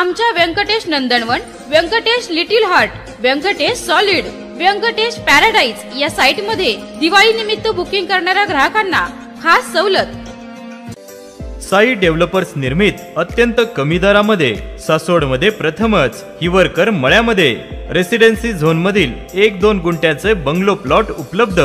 आमच्या Vyankatesh Nandanvan, Vyankatesh little heart, Vyankatesh solid, Vyankatesh paradise या site मध्ये दिवाळी निमित्त बुकिंग करणाऱ्या ग्राहकांना खास सवलत। साई डेव्हलपर्स निर्मित अत्यंत कमी दरामध्ये सासवडमध्ये प्रथमच हिवरकर मळ्यामध्ये रेसिडेन्सी झोन मधील 1-2 गुंठ्याचे बंगलो प्लॉट उपलब्ध।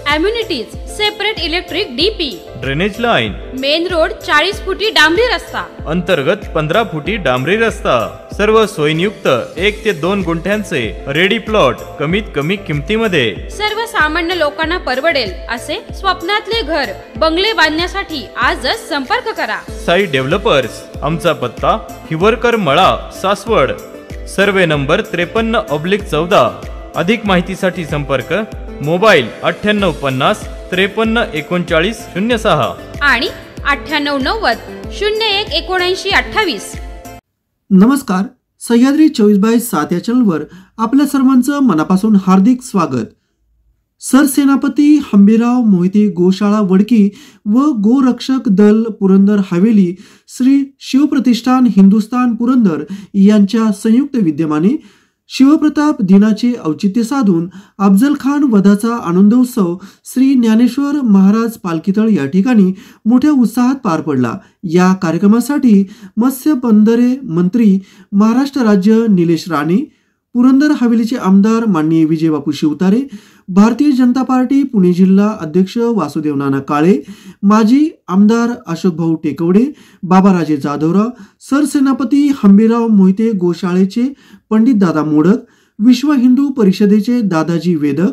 Amenities separate electric DP, drainage line, main road 40 फुटी डांबरी रस्ता, अंतर्गत 15 फुटी डांबरी रस्ता, सर्व सोयीयुक्त 1 ते 2 गुंठ्यांचे रेडी प्लॉट कमीत कमी किमतीमध्ये। सर्वसामान्य लोकांना परवडेल असे स्वप्नातले घर बंगले बांधण्यासाठी आजच संपर्क करा। साई डेव्हलपर्स, आमचा पत्ता हिवरकर मळा, सासवड, सर्वे नंबर 53/14। अधिक माहितीसाठी संपर्क मोबाईल 9850 53 39 06 आणि 9890 01 79 28। नमस्कार, सह्याद्री 24/7 या चॅनलवर आपल्या सर्वांचं मनापासून हार्दिक स्वागत। सरसेनापती हंबीरराव मोहिते गोशाळा वडकी व गोरक्षक दल पुरंदर हवेली श्री शिवप्रतिष्ठान हिंदुस्थान पुरंदर यांच्या संयुक्त विद्यमाने शिवप्रताप दिनाचे औचित्य साधून अफजल खान वधाचा आनंदोत्सव श्री ज्ञानेश्वर महाराज पालखीतळ या ठिकाणी मोठ्या उत्साहात पार पडला। या कार्यक्रमासाठी मत्स्य बंदरे मंत्री महाराष्ट्र राज्य निलेश राणे, पुरंदर हवेलीचे आमदार माननीय विजय बापू शिवतारे, भारतीय जनता पार्टी पुणे जिल्हा अध्यक्ष वासुदेव नाना काळे, माजी आमदार अशोक भाऊ टेकवडे, बाबाराजे जाधवराव, सरसेनापती हंबीरराव मोहिते गोशाळेचे पंडित दादा मोडक, विश्व हिंदू परिषदेचे दादाजी वेदक,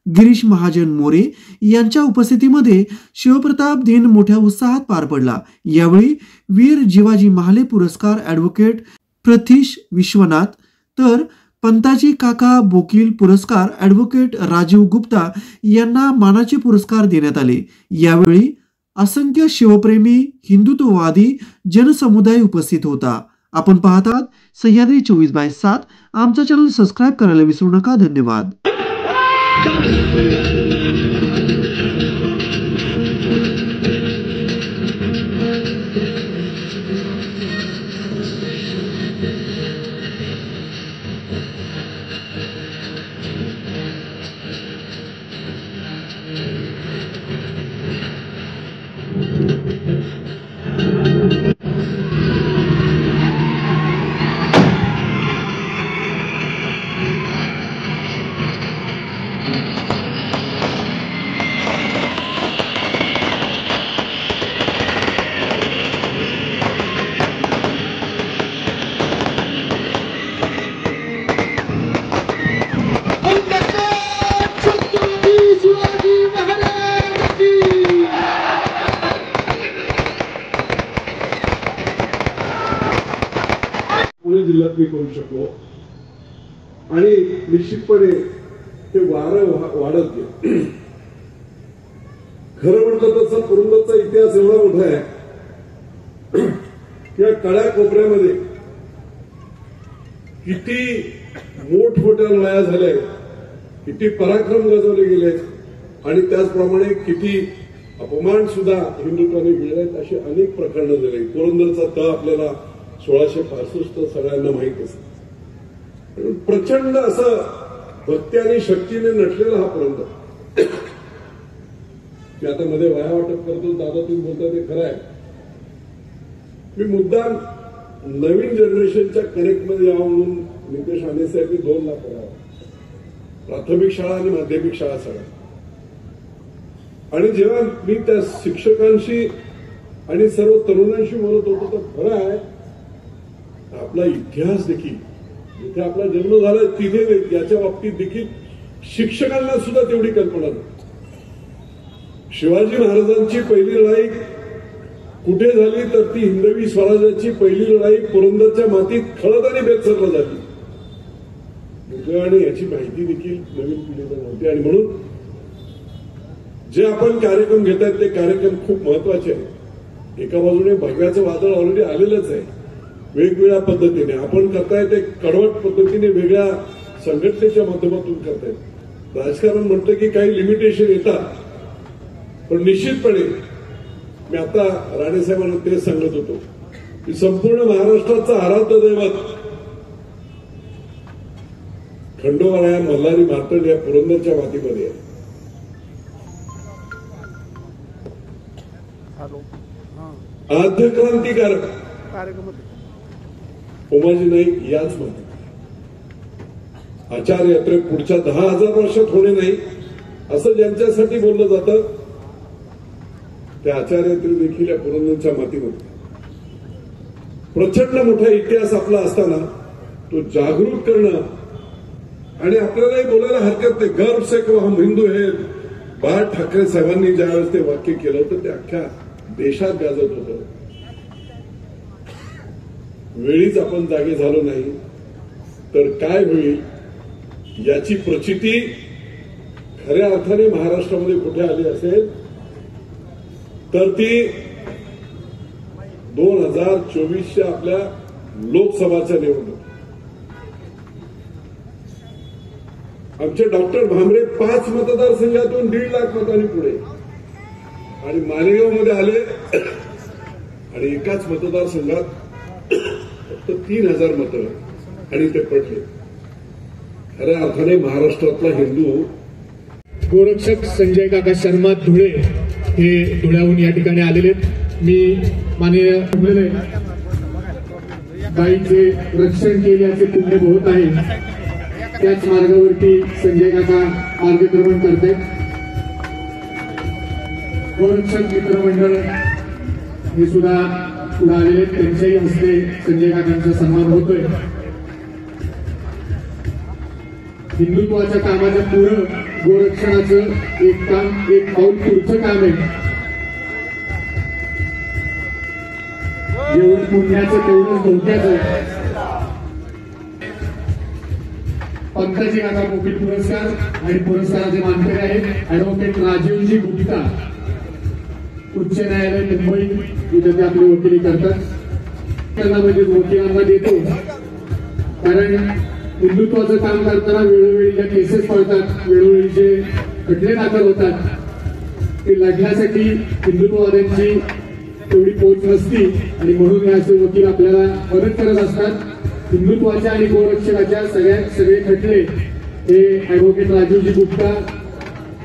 गिरीश महाजन मोरे यांच्या उपस्थितीमध्ये शिवप्रताप दिन मोठ्या उत्साहात पार पडला। यावेळी वीर जिवाजी महाले पुरस्कार ॲडव्होकेट प्रथिश विश्वनाथ, तर पंताजी काका बोकील पुरस्कार ॲडव्होकेट राजीव गुप्ता यांना मानाचे पुरस्कार देण्यात आले। यावेळी असंख्य शिवप्रेमी हिंदुत्ववादी जनसमुदाय उपस्थित होता। आपण पाहतात सह्याद्री 24/7। आमचा चॅनल सबस्क्राइब करायला विसरू नका। धन्यवाद। पुणे जिल्ह्यात मी करू शकलो आणि निश्चितपणे ते वाढत गेलं। खरं म्हटलं तर पुरंदरचा इतिहास एवढा मोठा आहे की या कड्या कोपऱ्यामध्ये किती मोठमोठ्या लढाया झाल्या, किती पराक्रम गाजवले गेले आणि त्याचप्रमाणे किती अपमान सुद्धा हिंदुत्वाने मिळालेत, अशी अनेक प्रकरणं झाली। पुरंदरचा तळ आपल्याला 1665 सगळ्यांना माहित असत। प्रचंड असं भक्ती आणि शक्तीने नटलेला हा पुरंदर। मी आता मध्ये वया वाटप करतो, दादा तुम्ही बोलता ते खरं आहे। मी मुद्दाम नवीन जनरेशनच्या कनेक्टमध्ये यावं म्हणून नितेश राणे साहेब 2 लाख करावं, प्राथमिक शाळा आणि माध्यमिक शाळा सगळ्या। आणि जेव्हा मी त्या शिक्षकांशी आणि सर्व तरुणांशी बोलत होतो तर खरं आहे आपला इतिहास देखील, जिथे आपला जन्म झाला तिथे याच्या बाबतीत देखील शिक्षकांना सुद्धा तेवढी कल्पना नाही। शिवाजी महाराजांची पहिली लढाई कुठे झाली तर ती हिंदवी स्वराज्याची पहिली लढाई पुरंदरच्या मातीत खळद आणि बेलसरला झाली आणि याची माहिती देखील नवीन पिढीला नव्हती। आणि म्हणून जे आपण कार्यक्रम घेत आहेत ते कार्यक्रम खूप महत्वाचे आहेत। एका बाजूने भगव्याचं वादळ ऑलरेडी आलेलंच आहे, वेगवेगळ्या पद्धतीने आपण करताय ते कडवट पद्धतीने वेगळ्या संघटनेच्या माध्यमातून करतायत। राजकारण म्हटलं की काही लिमिटेशन येतात, पण निश्चितपणे मी आता राणे साहेबांना तेच सांगत होतो की संपूर्ण महाराष्ट्राचं आराध्य दैवत खंडोबाराया मल्हारी मार्तंड या पुरंदरच्या मातीमध्ये आहे. आद्य क्रांतिकारक उमाजी नाईक याच माती. आचार यात्रे पुढच्या 10,000 वर्षात होणे नाही असं ज्यांच्यासाठी बोललं जातं त्या आचार यात्रे देखील या पुरंदरच्या मातीमध्ये. प्रचंड मोठा इतिहास आपला असताना तो जागृत करणं आणि आपल्यालाही बोलायला हरकत नाही. गर्व से को हम हिंदू है. बाळ ठाकरे साहेबांनी ज्यावेळेस ते वाक्य केलं होतं ते अख्ख्या देशात गाजत होतं. वेळीच आपण जागे झालो नाही तर काय होईल याची प्रचिती खऱ्या अर्थाने महाराष्ट्रामध्ये कुठे आली असेल तर ती 2024च्या आपल्या लोकसभाच्या निवडणूक. आमचे डॉक्टर भामरे 5 मतदारसंघातून 1.5 लाख मतांनी पुढे आणि मालेगावमध्ये आले आणि एकाच मतदारसंघात फक्त 3,000 मतं आणि ते पडले. खऱ्या अर्थाने महाराष्ट्रातला हिंदू गोरक्षक संजय काका शर्मा धुळे हे धुळ्याहून या ठिकाणी आलेले. मी माननीय गायीचे रक्षण केल्याचे पुण्य बहुत आहे त्याच मार्गावरती संजय काका मार्गक्रमण करते. गोरक्षक मित्रमंडळ हे सुद्धा पुढे आलेले. त्यांच्याही हस्ते संजय काकांचा सन्मान होतोय. हिंदुत्वाच्या कामाच्या पुढं गोरक्षणाचं एक पाऊल पुढचं काम आहे. जेवढं पुण्याचं तेवढंच धोक्याचं. पंतजी काका मोफील पुरस्कार आणि पुरस्काराचे मानकरी आहेत ऍडव्होकेट राजीवजी गुप्ता, उच्च न्यायालय मुंबई इथे ते आपली वकिली करतात. त्यांना म्हणजे वकिलांना देतो कारण हिंदुत्वाचं काम करताना वेळोवेळी ज्या केसेस पडतात वेळोवेळी जे खटले दाखल होतात ते लढण्यासाठी हिंदुत्ववाद्यांची तेवढी पोच नसती आणि म्हणून हे असे वकील आपल्याला मदत करत असतात. हिंदुत्वाच्या आणि गोरक्षकाच्या सगळे खटले हे ऍडव्होकेट राजीवजी गुप्ता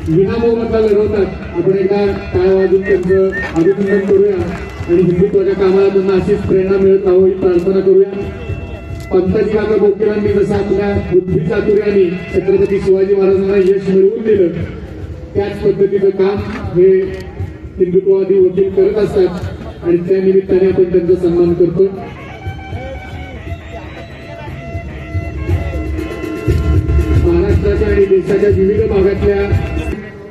विनामोबदला लढवतात. आपण एकदा टाळ्या वाजून त्यांचं अभिनंदन करूया आणि हिंदुत्वाच्या कामाला त्यांना अशीच प्रेरणा मिळत राहावी ही प्रार्थना करूया. पंतजी काका बोकेरांनी जसं आपल्या बुद्धी चातुर्याने छत्रपती शिवाजी महाराजांना यश मिळवून दिलं त्याच पद्धतीचं काम हे हिंदुत्ववादी वकील करत असतात आणि त्या निमित्ताने आपण त्यांचा सन्मान करतो. महाराष्ट्राच्या आणि देशाच्या विविध भागातल्या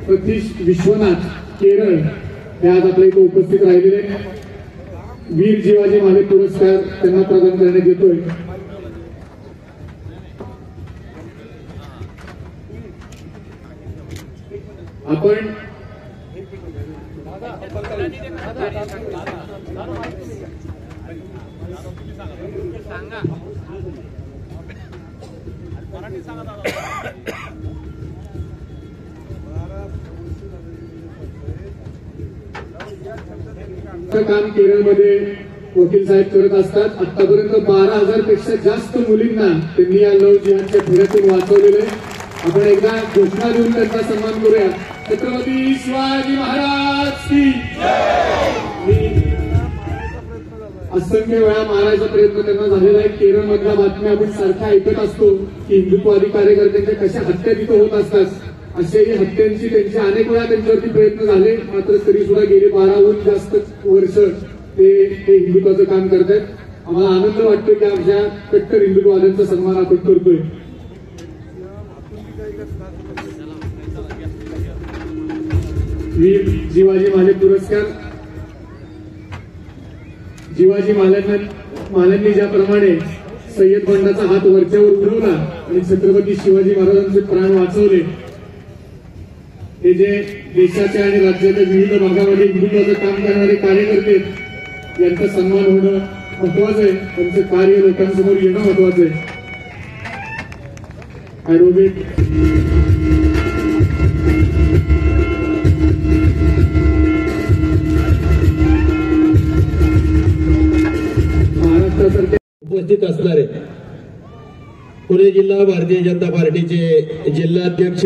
सतीश विश्वनाथ केरळ हे आज आपल्या इथे उपस्थित राहिलेले. वीर जिवाजी माले पुरस्कार त्यांना प्रदान करण्यात येतोय. आपण काम केरळमध्ये वकील साहेब करत असतात. आतापर्यंत 12,000 पेक्षा जास्त मुलींना त्यांनी या लव जिहादच्या फेऱ्यातून वाचवलेले. आपण एकदा घोषणा देऊन त्यांचा सन्मान करूया. छत्रपती शिवाजी महाराज की असंख्य वेळा मारायचा प्रयत्न त्यांना झालेला आहे. केरळमधल्या बातम्या आपण सारख्या ऐकत असतो की हिंदुत्ववादी कार्यकर्त्यांच्या कशा हत्या तिथं होत असतात. अशाही हत्यांची त्यांचे अनेक वेळा त्यांच्यावरती प्रयत्न झाले मात्र तरी सुद्धा गेले 12हून जास्त वर्ष ते हिंदुत्वाचं काम करतात. आम्हाला आनंद वाटतो की आमच्या कट्टर हिंदुत्ववाद्यांचा सन्मान आपण करतोय. वीर जिवाजी माले पुरस्कार जिवाजी माल्यांनी ज्याप्रमाणे सय्यद बंडाचा हात वरच्यावर उडवला आणि छत्रपती शिवाजी महाराजांचे प्राण वाचवले हे जे देशाच्या आणि राज्याच्या विविध भागामध्ये हिंदुत्वाचं काम करणारे कार्यकर्ते यांचा सन्मान होणं महत्वाचं आहे. त्यांचं कार्य लोकांसमोर येणं महत्वाचं आहे. ऍडव्होकेट उपस्थित असणारे पुणे जिल्हा भारतीय जनता पार्टीचे जिल्हाध्यक्ष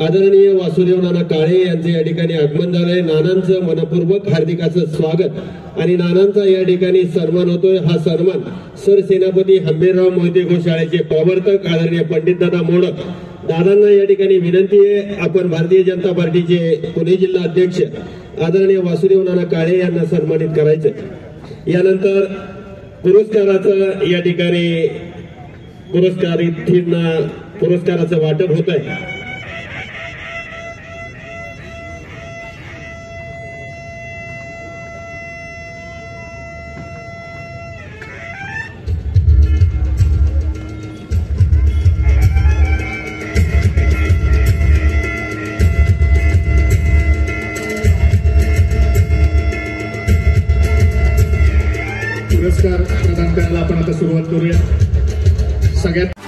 आदरणीय वासुदेव नाना काळे यांचे या ठिकाणी आगमन झालंय. नानांचं मनपूर्वक हार्दिक असं स्वागत आणि नानांचा या ठिकाणी सन्मान होतोय. हा सन्मान सरसेनापती हंबीरराव मोहिते गोशाळेचे प्रवर्तक आदरणीय पंडितदादा मोडक दादांना या ठिकाणी विनंती आहे, आपण भारतीय जनता पार्टीचे पुणे जिल्हा अध्यक्ष आदरणीय वासुदेव नाना काळे यांना सन्मानित करायचं. यानंतर पुरस्काराचं या ठिकाणी पुरस्कारार्थींना पुरस्काराचं वाटप होत आहे. पुरस्कार प्रदान करायला आपण आता सुरुवात करूया. सगळ्यात